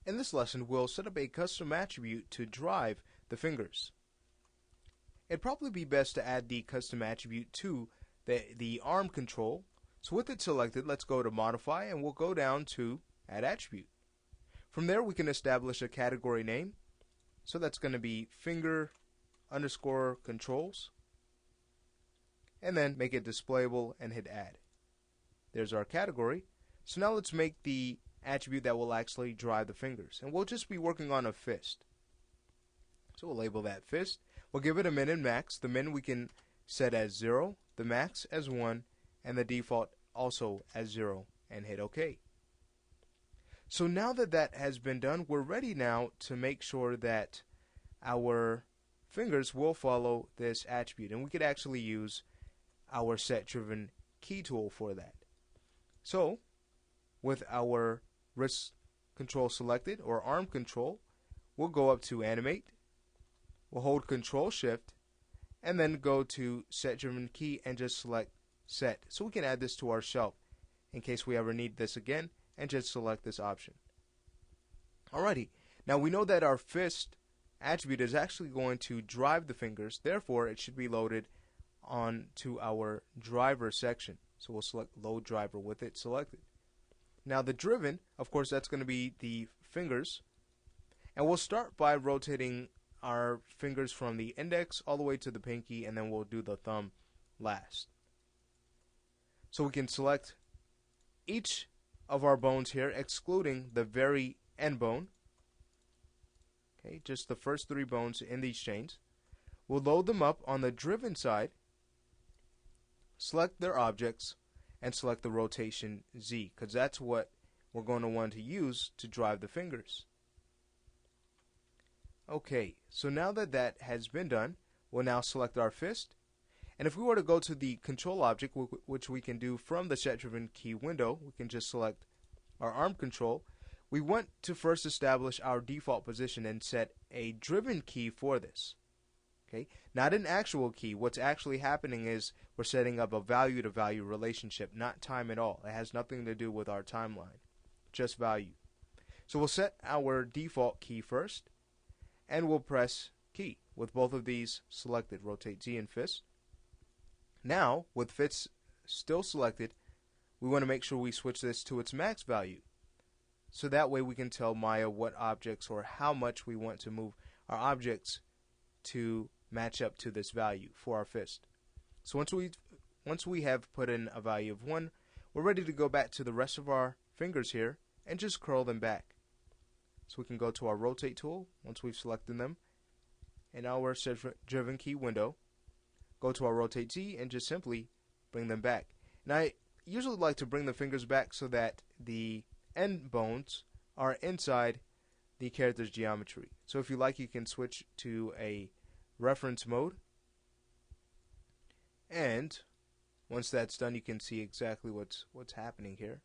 In this lesson, we'll set up a custom attribute to drive the fingers. It'd probably be best to add the custom attribute to the arm control. So with it selected, let's go to Modify, and we'll go down to Add Attribute. From there, we can establish a category name. So that's going to be finger underscore controls. And then make it displayable and hit Add. There's our category. So now let's make the attribute that will actually drive the fingers. And we'll just be working on a fist. So we'll label that fist. We'll give it a min and max. The min we can set as 0, the max as 1, and the default also as 0, and hit OK. So now that that has been done, we're ready now to make sure that our fingers will follow this attribute. And we could actually use our set-driven key tool for that. So with our wrist control selected, or arm control, we'll go up to Animate. We'll hold Control Shift and then go to Set Driven Key and just select Set. So we can add this to our shelf in case we ever need this again, and just select this option. Alrighty, now we know that our fist attribute is actually going to drive the fingers, therefore it should be loaded onto our driver section. So we'll select Load Driver with it selected. Now the driven, of course, that's going to be the fingers, and we'll start by rotating our fingers from the index all the way to the pinky, and then we'll do the thumb last. So we can select each of our bones here, excluding the very end bone. Okay, just the first 3 bones in these chains. We'll load them up on the driven side, select their objects, and select the rotation Z, because that's what we're going to want to use to drive the fingers. Okay, so now that that has been done, we'll now select our fist. And if we were to go to the control object, which we can do from the set-driven key window, we can just select our arm control. We want to first establish our default position and set a driven key for this. Okay, not an actual key. What's actually happening is we're setting up a value to value relationship, not time at all. It has nothing to do with our timeline, just value. So we'll set our default key first, and we'll press key with both of these selected, rotate Z and fist. Now, with fist still selected, we want to make sure we switch this to its max value. So that way we can tell Maya what objects or how much we want to move our objects to match up to this value for our fist. So once we have put in a value of 1, we're ready to go back to the rest of our fingers here and just curl them back. So we can go to our rotate tool once we've selected them in our set-driven key window, go to our rotate Z, and just simply bring them back. Now I usually like to bring the fingers back so that the end bones are inside the character's geometry. So if you like, you can switch to a reference mode, and once that's done, you can see exactly what's happening here.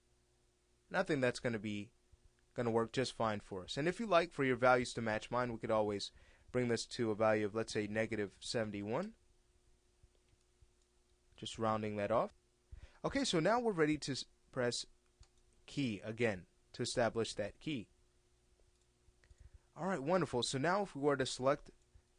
And I think that's going to work just fine for us. And if you like for your values to match mine, we could always bring this to a value of, let's say, -71, just rounding that off. Okay, so now we're ready to press key again to establish that key. Alright, wonderful. So now if we were to select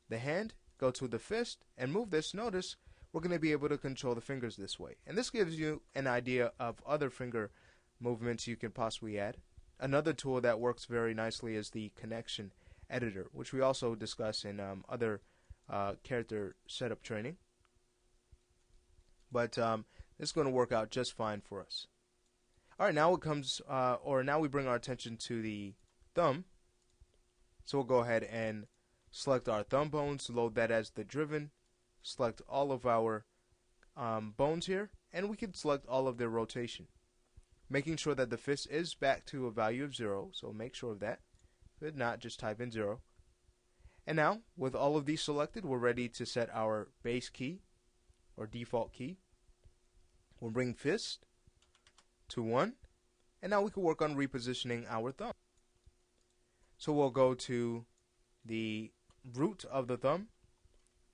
the hand, go to the fist, and move this, notice we're going to be able to control the fingers this way. And this gives you an idea of other finger movements you can possibly add. Another tool that works very nicely is the connection editor, which we also discuss in other character setup training. But this is going to work out just fine for us. Alright, now it comes, now we bring our attention to the thumb. So we'll go ahead and select our thumb bones, load that as the driven, select all of our bones here, and we can select all of their rotation, making sure that the fist is back to a value of 0, so make sure of that. If not, just type in 0. And now, with all of these selected, we're ready to set our base key, or default key. We'll bring fist to 1, and now we can work on repositioning our thumb. So we'll go to the root of the thumb,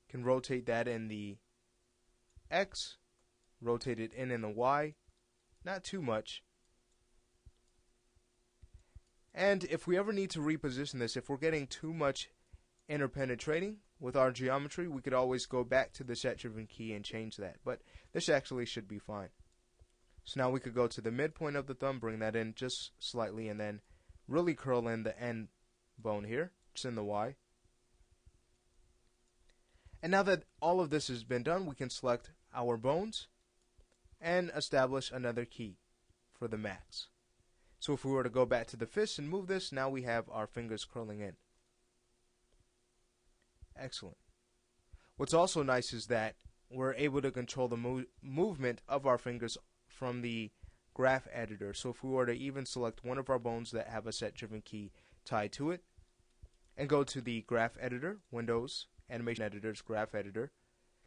can rotate that in the X, rotate it in the Y, not too much, And if we ever need to reposition this, if we're getting too much interpenetrating with our geometry, we could always go back to the set-driven key and change that. But this actually should be fine. So now we could go to the midpoint of the thumb, bring that in just slightly, and then really curl in the end bone here, just in the Y. And now that all of this has been done, we can select our bones and establish another key for the max. So if we were to go back to the fist and move this, now we have our fingers curling in. Excellent. What's also nice is that we're able to control the movement of our fingers from the graph editor. So if we were to even select one of our bones that have a set-driven key tied to it and go to the graph editor, Windows, Animation Editor's graph editor,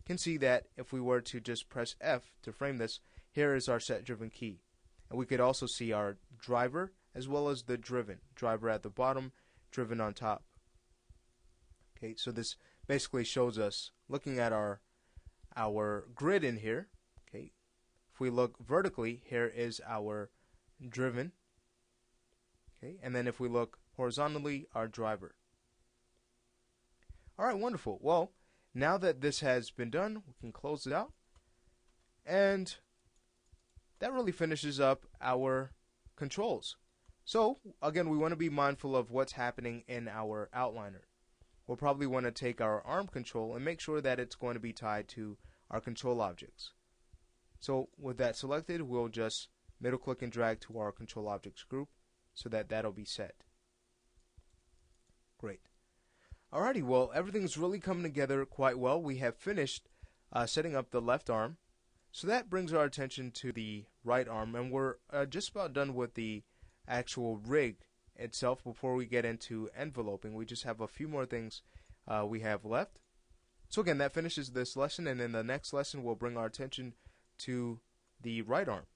can see that if we were to just press F to frame this, here is our set-driven key. And we could also see our driver as well as the driven. Driver at the bottom, driven on top. Okay, so this basically shows us, looking at our grid in here, okay, if we look vertically, here is our driven. Okay, and then if we look horizontally, our driver. Alright, wonderful. Well, now that this has been done, we can close it out. And that really finishes up our controls. So, again, we want to be mindful of what's happening in our outliner. We'll probably want to take our arm control and make sure that it's going to be tied to our control objects. So, with that selected, we'll just middle click and drag to our control objects group so that that'll be set. Great. Alrighty, well, everything's really coming together quite well. We have finished setting up the left arm. So that brings our attention to the right arm, and we're just about done with the actual rig itself before we get into enveloping. We just have a few more things we have left. So again, that finishes this lesson, and in the next lesson we'll bring our attention to the right arm.